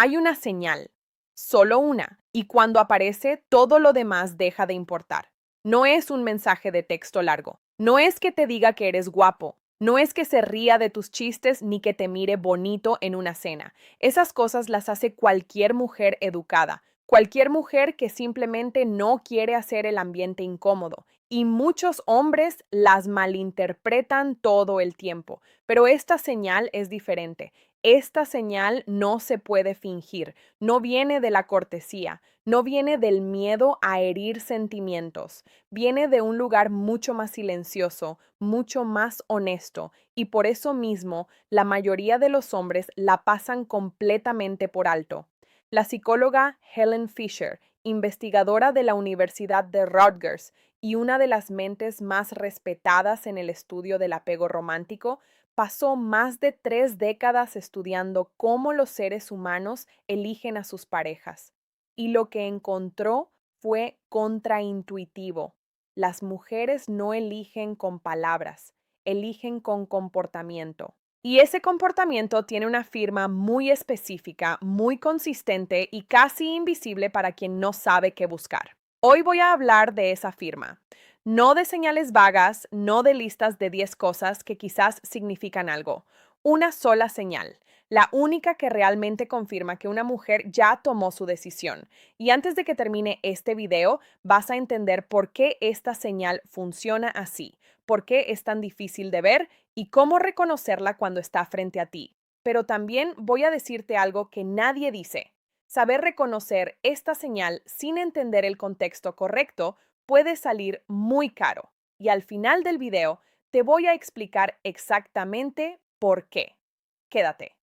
Hay una señal, solo una, y cuando aparece, todo lo demás deja de importar. No es un mensaje de texto largo, no es que te diga que eres guapo, no es que se ría de tus chistes ni que te mire bonito en una cena. Esas cosas las hace cualquier mujer educada, cualquier mujer que simplemente no quiere hacer el ambiente incómodo. Y muchos hombres las malinterpretan todo el tiempo, pero esta señal es diferente. Esta señal no se puede fingir, no viene de la cortesía, no viene del miedo a herir sentimientos, viene de un lugar mucho más silencioso, mucho más honesto, y por eso mismo la mayoría de los hombres la pasan completamente por alto. La psicóloga Helen Fisher, investigadora de la Universidad de Rutgers y una de las mentes más respetadas en el estudio del apego romántico, pasó más de 3 décadas estudiando cómo los seres humanos eligen a sus parejas. Y lo que encontró fue contraintuitivo. Las mujeres no eligen con palabras, eligen con comportamiento. Y ese comportamiento tiene una firma muy específica, muy consistente y casi invisible para quien no sabe qué buscar. Hoy voy a hablar de esa firma. No de señales vagas, no de listas de 10 cosas que quizás significan algo. Una sola señal, la única que realmente confirma que una mujer ya tomó su decisión. Y antes de que termine este video, vas a entender por qué esta señal funciona así, por qué es tan difícil de ver y cómo reconocerla cuando está frente a ti. Pero también voy a decirte algo que nadie dice. Saber reconocer esta señal sin entender el contexto correcto puede salir muy caro. Y al final del video te voy a explicar exactamente por qué. Quédate.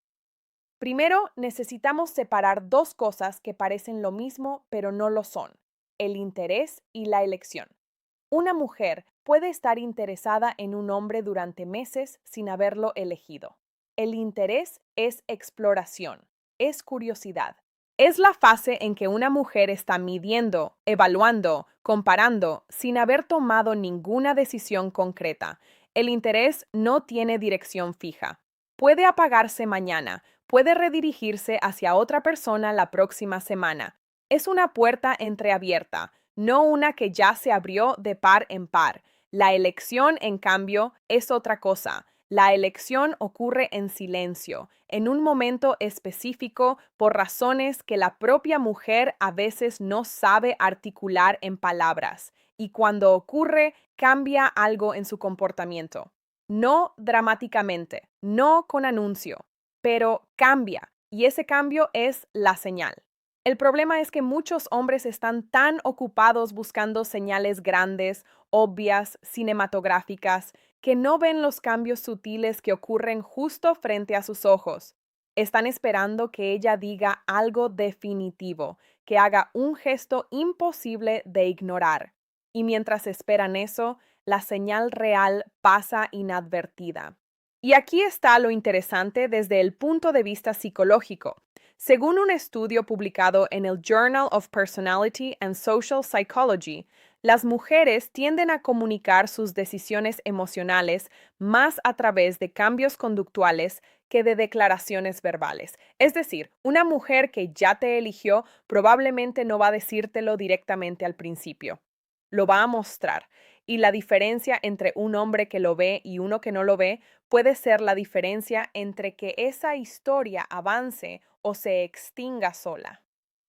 Primero, necesitamos separar dos cosas que parecen lo mismo pero no lo son: el interés y la elección. Una mujer puede estar interesada en un hombre durante meses sin haberlo elegido. El interés es exploración, es curiosidad. Es la fase en que una mujer está midiendo, evaluando, comparando, sin haber tomado ninguna decisión concreta. El interés no tiene dirección fija. Puede apagarse mañana, puede redirigirse hacia otra persona la próxima semana. Es una puerta entreabierta, no una que ya se abrió de par en par. La elección, en cambio, es otra cosa. La elección ocurre en silencio, en un momento específico, por razones que la propia mujer a veces no sabe articular en palabras, y cuando ocurre, cambia algo en su comportamiento. No dramáticamente, no con anuncio, pero cambia, y ese cambio es la señal. El problema es que muchos hombres están tan ocupados buscando señales grandes, obvias, cinematográficas, que no ven los cambios sutiles que ocurren justo frente a sus ojos. Están esperando que ella diga algo definitivo, que haga un gesto imposible de ignorar. Y mientras esperan eso, la señal real pasa inadvertida. Y aquí está lo interesante desde el punto de vista psicológico. Según un estudio publicado en el Journal of Personality and Social Psychology, las mujeres tienden a comunicar sus decisiones emocionales más a través de cambios conductuales que de declaraciones verbales. Es decir, una mujer que ya te eligió probablemente no va a decírtelo directamente al principio. Lo va a mostrar. Y la diferencia entre un hombre que lo ve y uno que no lo ve puede ser la diferencia entre que esa historia avance o se extinga sola.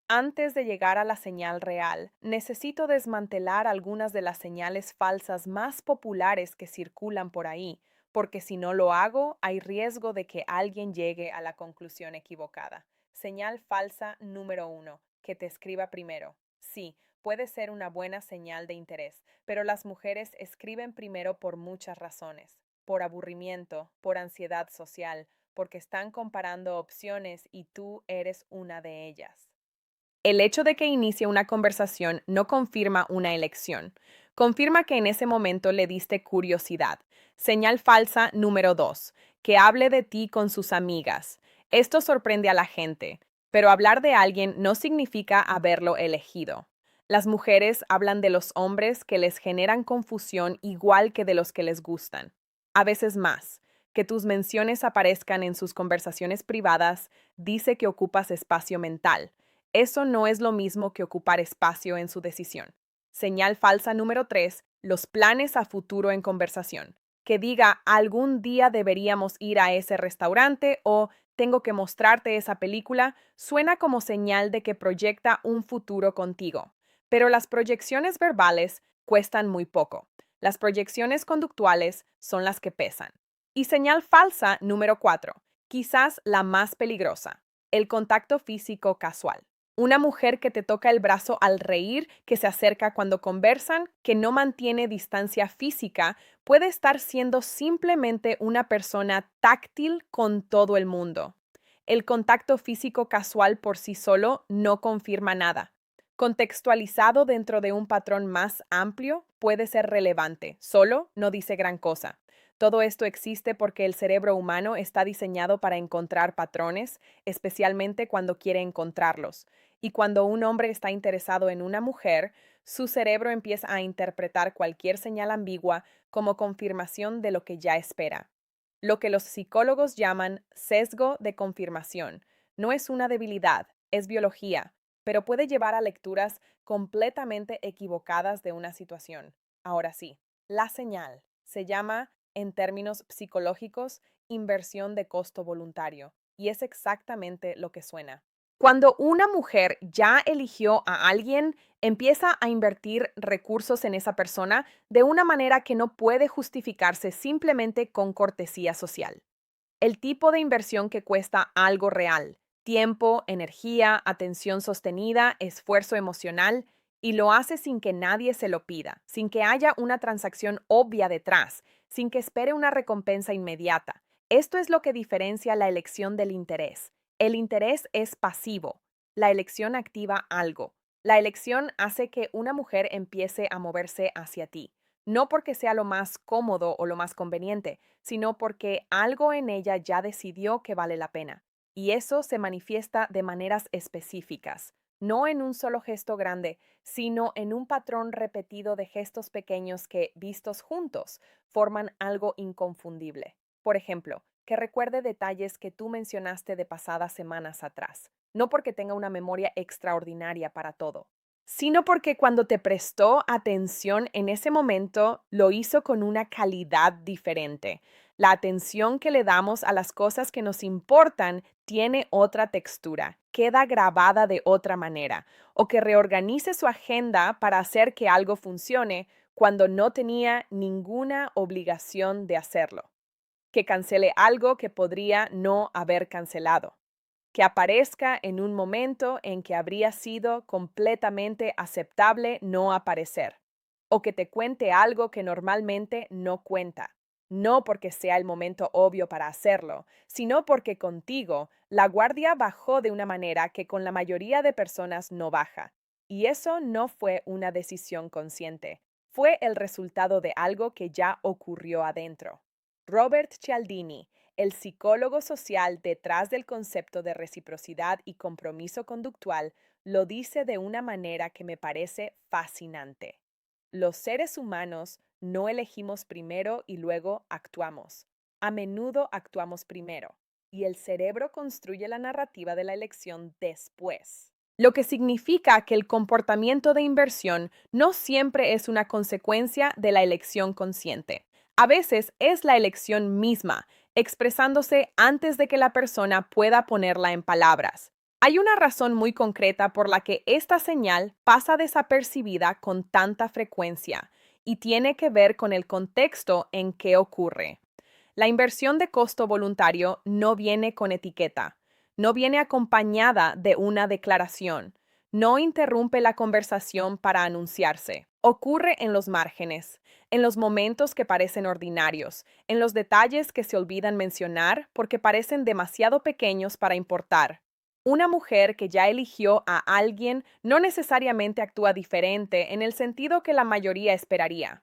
Antes de llegar a la señal real, necesito desmantelar algunas de las señales falsas más populares que circulan por ahí, porque si no lo hago, hay riesgo de que alguien llegue a la conclusión equivocada. Señal falsa número 1, que te escriba primero. Sí, puede ser una buena señal de interés, pero las mujeres escriben primero por muchas razones: por aburrimiento, por ansiedad social, porque están comparando opciones y tú eres una de ellas. El hecho de que inicie una conversación no confirma una elección. Confirma que en ese momento le diste curiosidad. Señal falsa número 2, que hable de ti con sus amigas. Esto sorprende a la gente, pero hablar de alguien no significa haberlo elegido. Las mujeres hablan de los hombres que les generan confusión igual que de los que les gustan. A veces más. Que tus menciones aparezcan en sus conversaciones privadas dice que ocupas espacio mental. Eso no es lo mismo que ocupar espacio en su decisión. Señal falsa número 3, los planes a futuro en conversación. Que diga algún día deberíamos ir a ese restaurante o tengo que mostrarte esa película, suena como señal de que proyecta un futuro contigo. Pero las proyecciones verbales cuestan muy poco. Las proyecciones conductuales son las que pesan. Y señal falsa número 4, quizás la más peligrosa, el contacto físico casual. Una mujer que te toca el brazo al reír, que se acerca cuando conversan, que no mantiene distancia física, puede estar siendo simplemente una persona táctil con todo el mundo. El contacto físico casual por sí solo no confirma nada. Contextualizado dentro de un patrón más amplio, puede ser relevante, solo no dice gran cosa. Todo esto existe porque el cerebro humano está diseñado para encontrar patrones, especialmente cuando quiere encontrarlos. Y cuando un hombre está interesado en una mujer, su cerebro empieza a interpretar cualquier señal ambigua como confirmación de lo que ya espera. Lo que los psicólogos llaman sesgo de confirmación. No es una debilidad, es biología, pero puede llevar a lecturas completamente equivocadas de una situación. Ahora sí, la señal se llama, en términos psicológicos, inversión de costo voluntario, y es exactamente lo que suena. Cuando una mujer ya eligió a alguien, empieza a invertir recursos en esa persona de una manera que no puede justificarse simplemente con cortesía social. El tipo de inversión que cuesta algo real, tiempo, energía, atención sostenida, esfuerzo emocional, y lo hace sin que nadie se lo pida, sin que haya una transacción obvia detrás, sin que espere una recompensa inmediata. Esto es lo que diferencia la elección del interés. El interés es pasivo, la elección activa algo. La elección hace que una mujer empiece a moverse hacia ti, no porque sea lo más cómodo o lo más conveniente, sino porque algo en ella ya decidió que vale la pena. Y eso se manifiesta de maneras específicas, no en un solo gesto grande, sino en un patrón repetido de gestos pequeños que, vistos juntos, forman algo inconfundible. Por ejemplo, que recuerde detalles que tú mencionaste de pasadas semanas atrás, no porque tenga una memoria extraordinaria para todo, sino porque cuando te prestó atención en ese momento, lo hizo con una calidad diferente. La atención que le damos a las cosas que nos importan tiene otra textura, queda grabada de otra manera, o que reorganice su agenda para hacer que algo funcione cuando no tenía ninguna obligación de hacerlo, que cancele algo que podría no haber cancelado, que aparezca en un momento en que habría sido completamente aceptable no aparecer, o que te cuente algo que normalmente no cuenta, no porque sea el momento obvio para hacerlo, sino porque contigo la guardia bajó de una manera que con la mayoría de personas no baja. Y eso no fue una decisión consciente, fue el resultado de algo que ya ocurrió adentro. Robert Cialdini, el psicólogo social detrás del concepto de reciprocidad y compromiso conductual, lo dice de una manera que me parece fascinante. Los seres humanos no elegimos primero y luego actuamos. A menudo actuamos primero, y el cerebro construye la narrativa de la elección después. Lo que significa que el comportamiento de inversión no siempre es una consecuencia de la elección consciente. A veces es la elección misma, expresándose antes de que la persona pueda ponerla en palabras. Hay una razón muy concreta por la que esta señal pasa desapercibida con tanta frecuencia y tiene que ver con el contexto en que ocurre. La inversión de costo voluntario no viene con etiqueta, no viene acompañada de una declaración, no interrumpe la conversación para anunciarse. Ocurre en los márgenes, en los momentos que parecen ordinarios, en los detalles que se olvidan mencionar porque parecen demasiado pequeños para importar. Una mujer que ya eligió a alguien no necesariamente actúa diferente en el sentido que la mayoría esperaría.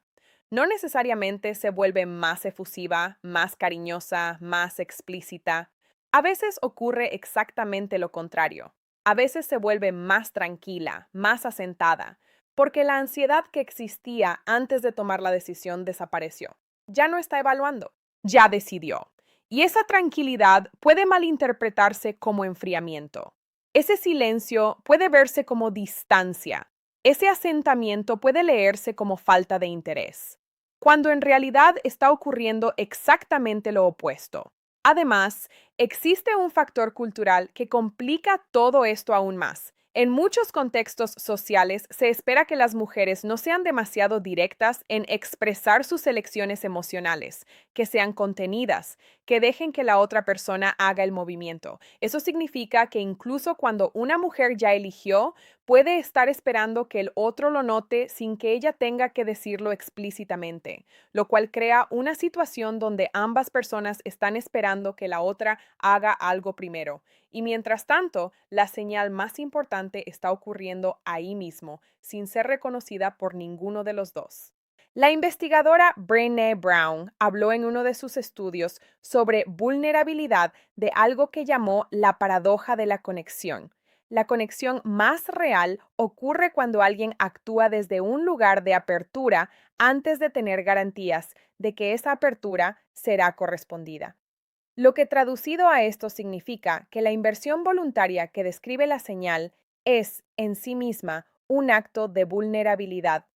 No necesariamente se vuelve más efusiva, más cariñosa, más explícita. A veces ocurre exactamente lo contrario. A veces se vuelve más tranquila, más asentada, porque la ansiedad que existía antes de tomar la decisión desapareció. Ya no está evaluando, ya decidió. Y esa tranquilidad puede malinterpretarse como enfriamiento. Ese silencio puede verse como distancia. Ese asentamiento puede leerse como falta de interés, cuando en realidad está ocurriendo exactamente lo opuesto. Además, existe un factor cultural que complica todo esto aún más. En muchos contextos sociales se espera que las mujeres no sean demasiado directas en expresar sus elecciones emocionales, que sean contenidas, que dejen que la otra persona haga el movimiento. Eso significa que incluso cuando una mujer ya eligió, puede estar esperando que el otro lo note sin que ella tenga que decirlo explícitamente, lo cual crea una situación donde ambas personas están esperando que la otra haga algo primero. Y mientras tanto, la señal más importante está ocurriendo ahí mismo, sin ser reconocida por ninguno de los dos. La investigadora Brené Brown habló en uno de sus estudios sobre vulnerabilidad de algo que llamó la paradoja de la conexión. La conexión más real ocurre cuando alguien actúa desde un lugar de apertura antes de tener garantías de que esa apertura será correspondida. Lo que traducido a esto significa que la inversión voluntaria que describe la señal es, en sí misma, un acto de vulnerabilidad.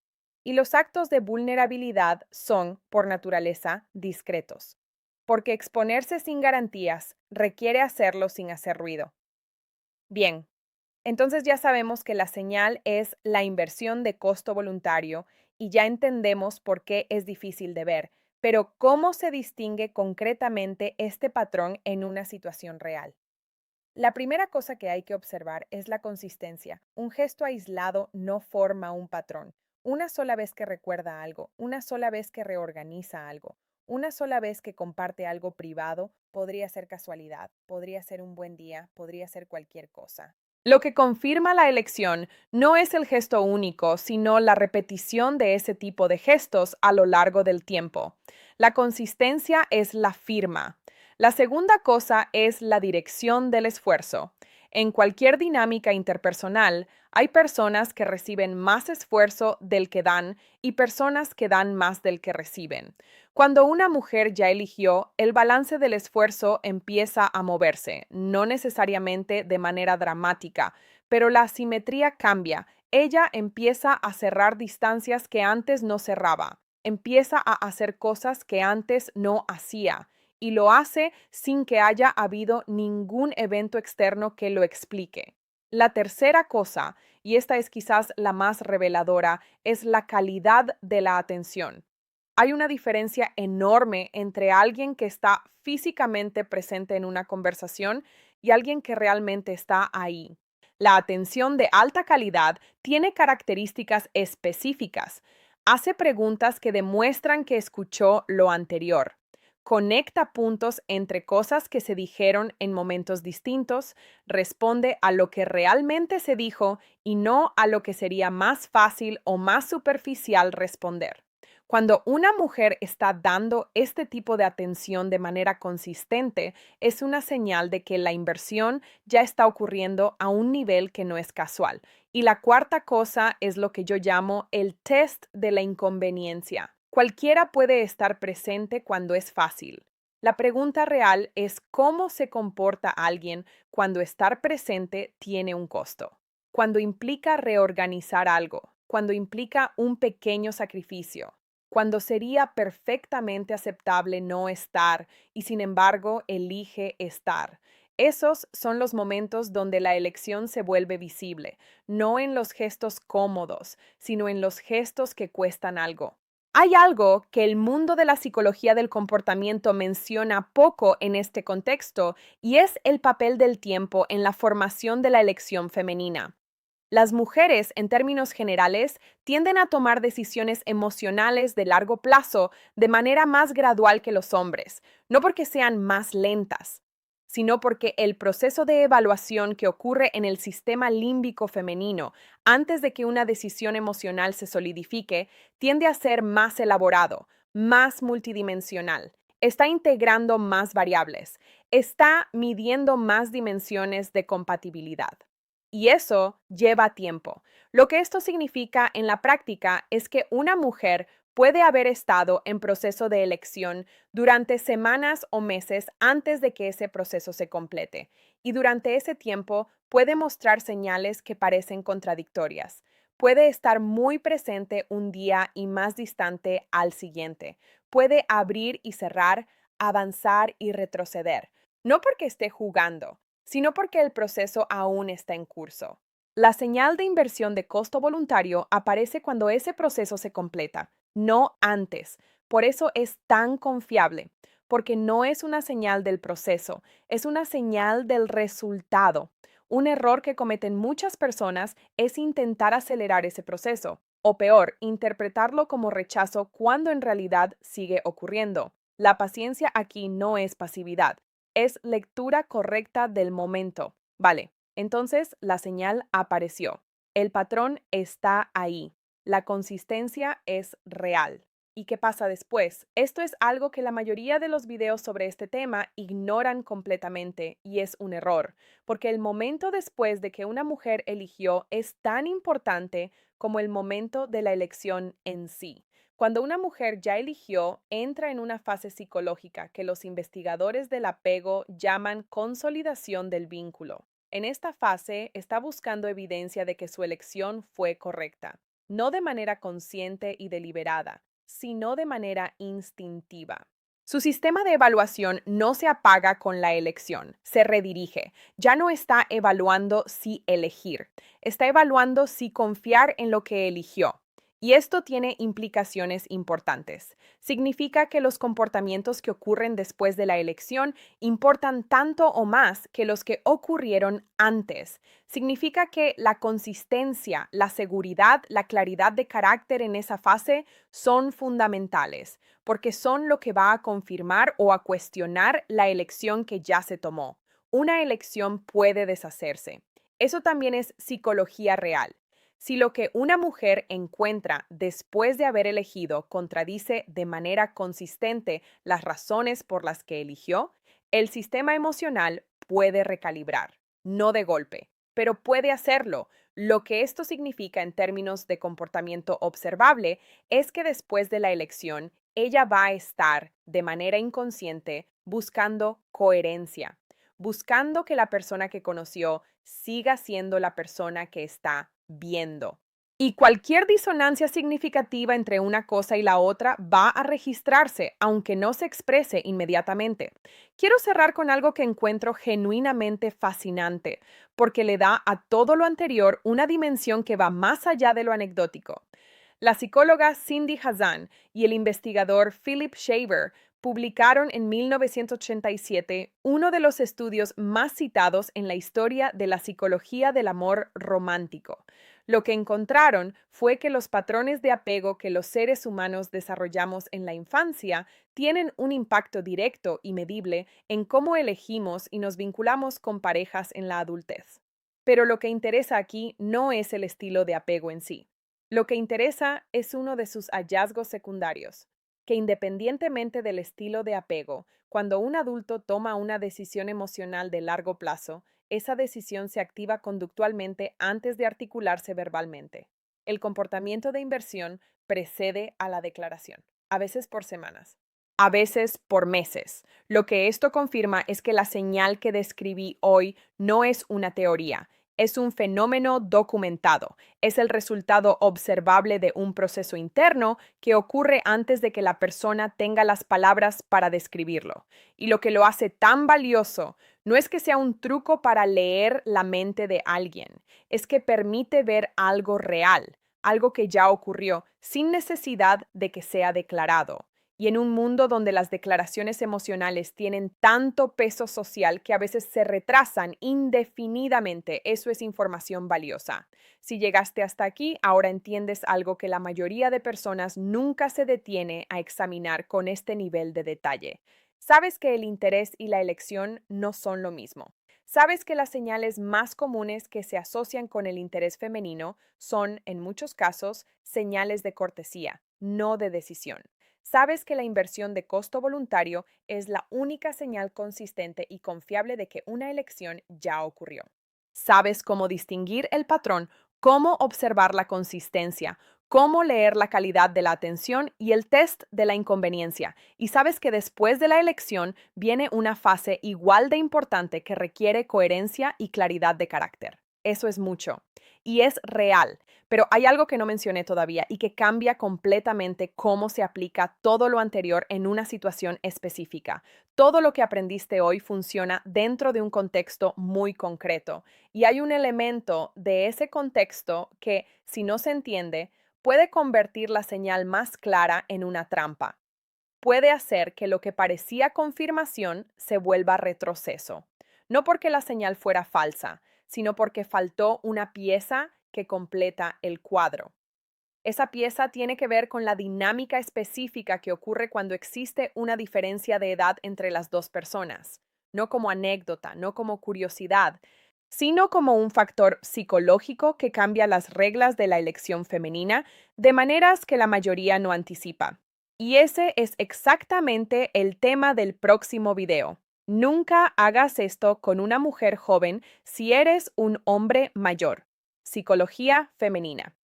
Y los actos de vulnerabilidad son, por naturaleza, discretos, porque exponerse sin garantías requiere hacerlo sin hacer ruido. Bien, entonces ya sabemos que la señal es la inversión de costo voluntario y ya entendemos por qué es difícil de ver, pero ¿cómo se distingue concretamente este patrón en una situación real? La primera cosa que hay que observar es la consistencia. Un gesto aislado no forma un patrón. Una sola vez que recuerda algo, una sola vez que reorganiza algo, una sola vez que comparte algo privado, podría ser casualidad, podría ser un buen día, podría ser cualquier cosa. Lo que confirma la elección no es el gesto único, sino la repetición de ese tipo de gestos a lo largo del tiempo. La consistencia es la firma. La segunda cosa es la dirección del esfuerzo. En cualquier dinámica interpersonal, hay personas que reciben más esfuerzo del que dan y personas que dan más del que reciben. Cuando una mujer ya eligió, el balance del esfuerzo empieza a moverse, no necesariamente de manera dramática, pero la asimetría cambia. Ella empieza a cerrar distancias que antes no cerraba, empieza a hacer cosas que antes no hacía y lo hace sin que haya habido ningún evento externo que lo explique. La tercera cosa, y esta es quizás la más reveladora, es la calidad de la atención. Hay una diferencia enorme entre alguien que está físicamente presente en una conversación y alguien que realmente está ahí. La atención de alta calidad tiene características específicas. Hace preguntas que demuestran que escuchó lo anterior. Conecta puntos entre cosas que se dijeron en momentos distintos, responde a lo que realmente se dijo y no a lo que sería más fácil o más superficial responder. Cuando una mujer está dando este tipo de atención de manera consistente, es una señal de que la inversión ya está ocurriendo a un nivel que no es casual. Y la cuarta cosa es lo que yo llamo el test de la inconveniencia. Cualquiera puede estar presente cuando es fácil. La pregunta real es cómo se comporta alguien cuando estar presente tiene un costo, cuando implica reorganizar algo, cuando implica un pequeño sacrificio, cuando sería perfectamente aceptable no estar y sin embargo elige estar. Esos son los momentos donde la elección se vuelve visible, no en los gestos cómodos, sino en los gestos que cuestan algo. Hay algo que el mundo de la psicología del comportamiento menciona poco en este contexto y es el papel del tiempo en la formación de la elección femenina. Las mujeres, en términos generales, tienden a tomar decisiones emocionales de largo plazo de manera más gradual que los hombres, no porque sean más lentas, sino porque el proceso de evaluación que ocurre en el sistema límbico femenino antes de que una decisión emocional se solidifique tiende a ser más elaborado, más multidimensional. Está integrando más variables, está midiendo más dimensiones de compatibilidad. Y eso lleva tiempo. Lo que esto significa en la práctica es que una mujer puede haber estado en proceso de elección durante semanas o meses antes de que ese proceso se complete, y durante ese tiempo puede mostrar señales que parecen contradictorias. Puede estar muy presente un día y más distante al siguiente. Puede abrir y cerrar, avanzar y retroceder, no porque esté jugando, sino porque el proceso aún está en curso. La señal de inversión de costo voluntario aparece cuando ese proceso se completa, no antes. Por eso es tan confiable, porque no es una señal del proceso, es una señal del resultado. Un error que cometen muchas personas es intentar acelerar ese proceso, o peor, interpretarlo como rechazo cuando en realidad sigue ocurriendo. La paciencia aquí no es pasividad, es lectura correcta del momento. Vale, entonces la señal apareció. El patrón está ahí. La consistencia es real. ¿Y qué pasa después? Esto es algo que la mayoría de los videos sobre este tema ignoran completamente y es un error, porque el momento después de que una mujer eligió es tan importante como el momento de la elección en sí. Cuando una mujer ya eligió, entra en una fase psicológica que los investigadores del apego llaman consolidación del vínculo. En esta fase está buscando evidencia de que su elección fue correcta, no de manera consciente y deliberada, sino de manera instintiva. Su sistema de evaluación no se apaga con la elección, se redirige. Ya no está evaluando si elegir, está evaluando si confiar en lo que eligió. Y esto tiene implicaciones importantes. Significa que los comportamientos que ocurren después de la elección importan tanto o más que los que ocurrieron antes. Significa que la consistencia, la seguridad, la claridad de carácter en esa fase son fundamentales, porque son lo que va a confirmar o a cuestionar la elección que ya se tomó. Una elección puede deshacerse. Eso también es psicología real. Si lo que una mujer encuentra después de haber elegido contradice de manera consistente las razones por las que eligió, el sistema emocional puede recalibrar, no de golpe, pero puede hacerlo. Lo que esto significa en términos de comportamiento observable es que después de la elección, ella va a estar, de manera inconsciente, buscando coherencia, buscando que la persona que conoció siga siendo la persona que está viendo. Y cualquier disonancia significativa entre una cosa y la otra va a registrarse, aunque no se exprese inmediatamente. Quiero cerrar con algo que encuentro genuinamente fascinante, porque le da a todo lo anterior una dimensión que va más allá de lo anecdótico. La psicóloga Cindy Hazan y el investigador Philip Shaver publicaron en 1987 uno de los estudios más citados en la historia de la psicología del amor romántico. Lo que encontraron fue que los patrones de apego que los seres humanos desarrollamos en la infancia tienen un impacto directo y medible en cómo elegimos y nos vinculamos con parejas en la adultez. Pero lo que interesa aquí no es el estilo de apego en sí. Lo que interesa es uno de sus hallazgos secundarios, que independientemente del estilo de apego, cuando un adulto toma una decisión emocional de largo plazo, esa decisión se activa conductualmente antes de articularse verbalmente. El comportamiento de inversión precede a la declaración, a veces por semanas, a veces por meses. Lo que esto confirma es que la señal que describí hoy no es una teoría, es un fenómeno documentado. Es el resultado observable de un proceso interno que ocurre antes de que la persona tenga las palabras para describirlo. Y lo que lo hace tan valioso no es que sea un truco para leer la mente de alguien, es que permite ver algo real, algo que ya ocurrió, sin necesidad de que sea declarado. Y en un mundo donde las declaraciones emocionales tienen tanto peso social que a veces se retrasan indefinidamente, eso es información valiosa. Si llegaste hasta aquí, ahora entiendes algo que la mayoría de personas nunca se detiene a examinar con este nivel de detalle. Sabes que el interés y la elección no son lo mismo. Sabes que las señales más comunes que se asocian con el interés femenino son, en muchos casos, señales de cortesía, no de decisión. Sabes que la inversión de costo voluntario es la única señal consistente y confiable de que una elección ya ocurrió. Sabes cómo distinguir el patrón, cómo observar la consistencia, cómo leer la calidad de la atención y el test de la inconveniencia. Y sabes que después de la elección viene una fase igual de importante que requiere coherencia y claridad de carácter. Eso es mucho. Y es real. Pero hay algo que no mencioné todavía y que cambia completamente cómo se aplica todo lo anterior en una situación específica. Todo lo que aprendiste hoy funciona dentro de un contexto muy concreto. Y hay un elemento de ese contexto que, si no se entiende, puede convertir la señal más clara en una trampa. Puede hacer que lo que parecía confirmación se vuelva retroceso. No porque la señal fuera falsa, sino porque faltó una pieza que completa el cuadro. Esa pieza tiene que ver con la dinámica específica que ocurre cuando existe una diferencia de edad entre las dos personas, no como anécdota, no como curiosidad, sino como un factor psicológico que cambia las reglas de la elección femenina de maneras que la mayoría no anticipa. Y ese es exactamente el tema del próximo video. Nunca hagas esto con una mujer joven si eres un hombre mayor. Psicología femenina.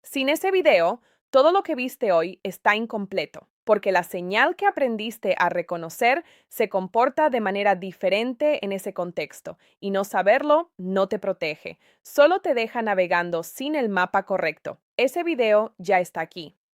Sin ese video, todo lo que viste hoy está incompleto, porque la señal que aprendiste a reconocer se comporta de manera diferente en ese contexto, y no saberlo no te protege, solo te deja navegando sin el mapa correcto. Ese video ya está aquí.